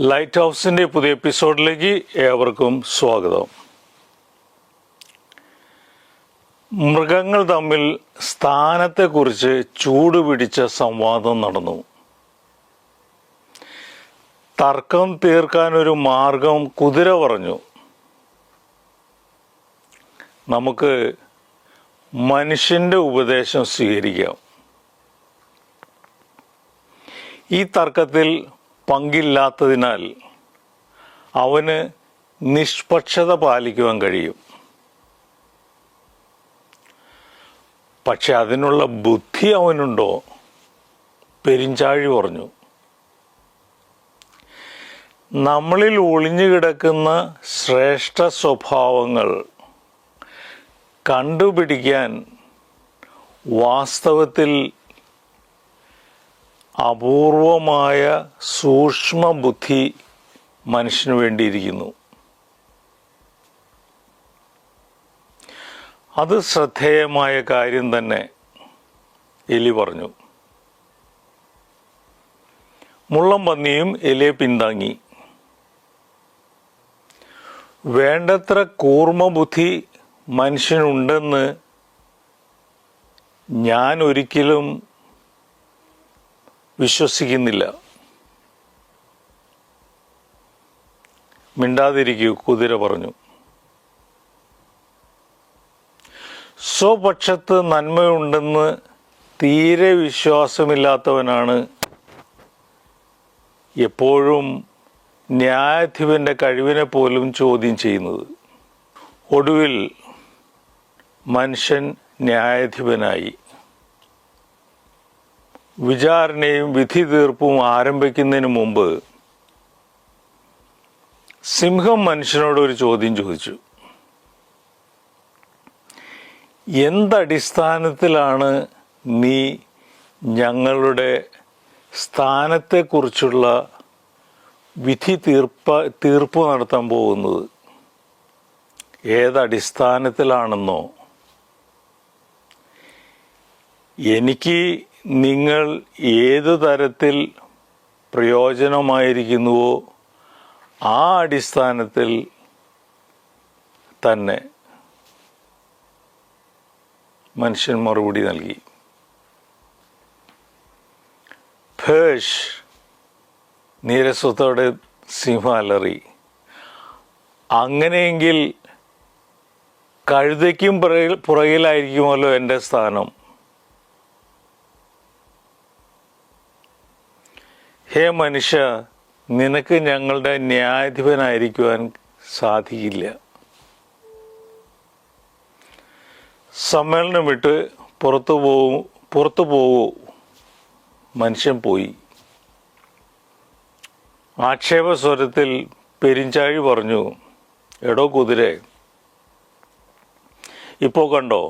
Light ഹൗസിൻ്റെ പുതിയ എപ്പിസോഡിലേക്ക് ഏവർക്കും സ്വാഗതം. മൃഗങ്ങൾ തമ്മിൽ സ്ഥാനത്തെക്കുറിച്ച് ചൂടുപിടിച്ച സംവാദം നടന്നു. തർക്കം തീർക്കാനൊരു മാർഗം കുതിര പറഞ്ഞു. നമുക്ക് മനുഷ്യൻ്റെ ഉപദേശം സ്വീകരിക്കാം. ഈ തർക്കത്തിൽ പങ്കില്ലാത്തതിനാൽ അവന് നിഷ്പക്ഷത പാലിക്കുവാൻ കഴിയും. പക്ഷെ അതിനുള്ള ബുദ്ധി അവനുണ്ടോ? പെരിഞ്ചാഴി പറഞ്ഞു. നമ്മളിൽ ഒളിഞ്ഞു കിടക്കുന്ന ശ്രേഷ്ഠ സ്വഭാവങ്ങൾ കണ്ടുപിടിക്കാൻ വാസ്തവത്തിൽ അപൂർവമായ സൂക്ഷ്മ ബുദ്ധി മനുഷ്യന് വേണ്ടിയിരിക്കുന്നു. അത് ശ്രദ്ധേയമായ കാര്യം തന്നെ, എലി പറഞ്ഞു. മുള്ളം പന്നിയും എലിയെ പിന്താങ്ങി. വേണ്ടത്ര കൂർമ്മബുദ്ധി മനുഷ്യനുണ്ടെന്ന് ഞാൻ ഒരിക്കലും വിശ്വസിക്കുന്നില്ല. മിണ്ടാതിരിക്കൂ, കുതിര പറഞ്ഞു. സ്വപക്ഷത്ത് നന്മയുണ്ടെന്ന് തീരെ വിശ്വാസമില്ലാത്തവനാണ് എപ്പോഴും ന്യായാധിപന്റെ കഴിവിനെ പോലും ചോദ്യം ചെയ്യുന്നത്. ഒടുവിൽ മനുഷ്യൻ ന്യായാധിപനായി. വിചാരണയും വിധി തീർപ്പും ആരംഭിക്കുന്നതിന് മുമ്പ് സിംഹം മനുഷ്യനോട് ഒരു ചോദ്യം ചോദിച്ചു. എന്തടിസ്ഥാനത്തിലാണ് നീ ഞങ്ങളുടെ സ്ഥാനത്തെക്കുറിച്ചുള്ള വിധി തീർപ്പ് നടത്താൻ പോകുന്നത്? ഏതടിസ്ഥാനത്തിലാണെന്നോ? എനിക്ക് നിങ്ങൾ ഏതു തരത്തിൽ പ്രയോജനമായിരിക്കുന്നുവോ ആ അടിസ്ഥാനത്തിൽ തന്നെ മനുഷ്യൻ മറുപടി നൽകി. ഭേഷ്! നീരസത്തോടെ സിംഹം അലറി. അങ്ങനെയെങ്കിൽ കഴുതയ്ക്കും പുറകിലായിരിക്കുമല്ലോ എൻ്റെ സ്ഥാനം. ഹേ മനുഷ്യ, നിനക്ക് ഞങ്ങളുടെ ന്യായാധിപനായിരിക്കുവാൻ സാധിക്കില്ല. സമ്മേളനം വിട്ട് പുറത്തു പോകൂ. മനുഷ്യൻ പോയി. ആക്ഷേപസ്വരത്തിൽ പെരിഞ്ചാഴി പറഞ്ഞു, എടോ കുതിരെ, ഇപ്പോൾ കണ്ടോ,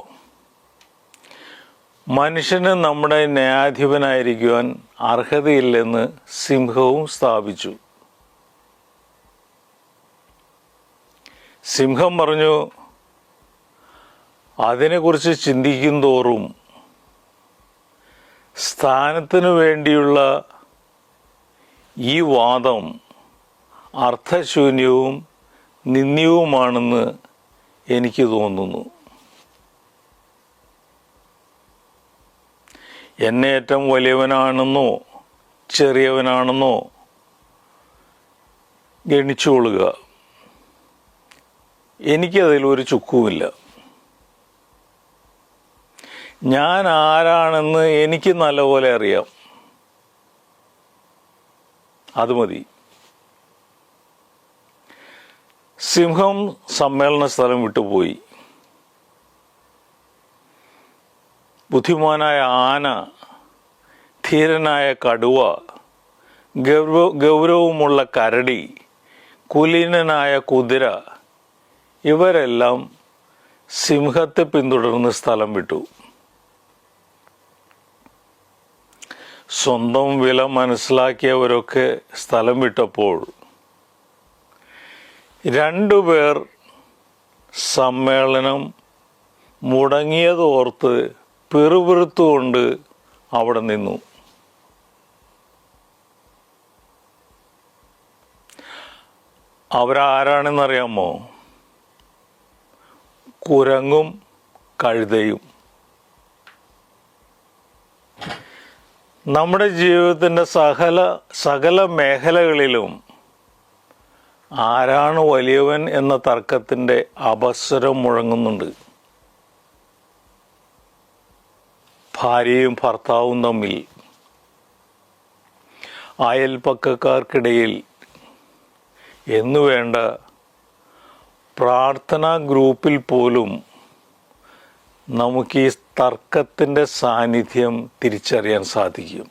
മനുഷ്യന് നമ്മുടെ ന്യായാധിപനായിരിക്കുവാൻ അർഹതയില്ലെന്ന് സിംഹവും സ്ഥാപിച്ചു. സിംഹം പറഞ്ഞു, അതിനെക്കുറിച്ച് ചിന്തിക്കും തോറും സ്ഥാനത്തിനു വേണ്ടിയുള്ള ഈ വാദം അർത്ഥശൂന്യവും നിന്ദ്യവുമാണെന്ന് എനിക്ക് തോന്നുന്നു. എന്നെ ഏറ്റവും വലിയവനാണെന്നോ ചെറിയവനാണെന്നോ ഗണിച്ചുകൊള്ളുക. എനിക്കതിലൊരു ചുക്കുമില്ല. ഞാൻ ആരാണെന്ന് എനിക്ക് നല്ലപോലെ അറിയാം. അത് മതി. സിംഹം സമ്മേളന സ്ഥലം വിട്ടുപോയി. ബുദ്ധിമാനായ ആന, ധീരനായ കടുവ, ഗൗരവമുള്ള കരടി, കുലീനനായ കുതിര, ഇവരെല്ലാം സിംഹത്തെ പിന്തുടർന്ന് സ്ഥലം വിട്ടു. സ്വന്തം വില മനസ്സിലാക്കിയവരൊക്കെ സ്ഥലം വിട്ടപ്പോൾ രണ്ടുപേർ സമ്മേളനം മുടങ്ങിയതോർത്ത് പിറുപിറുത്തുകൊണ്ട് അവിടെ നിന്നു. അവരാരാണെന്നറിയാമോ? കുരങ്ങും കഴുതയും. നമ്മുടെ ജീവിതത്തിൻ്റെ സകല മേഖലകളിലും ആരാണ് വലിയവൻ എന്ന തർക്കത്തിൻ്റെ അപസ്വരം മുഴങ്ങുന്നുണ്ട്. ഭാര്യയും ഭർത്താവും തമ്മിൽ, അയൽപക്കക്കാർക്കിടയിൽ എന്നുവേണ്ട പ്രാർത്ഥനാ ഗ്രൂപ്പിൽ പോലും നമുക്ക് ഈ തർക്കത്തിൻ്റെ സാന്നിധ്യം തിരിച്ചറിയാൻ സാധിക്കും.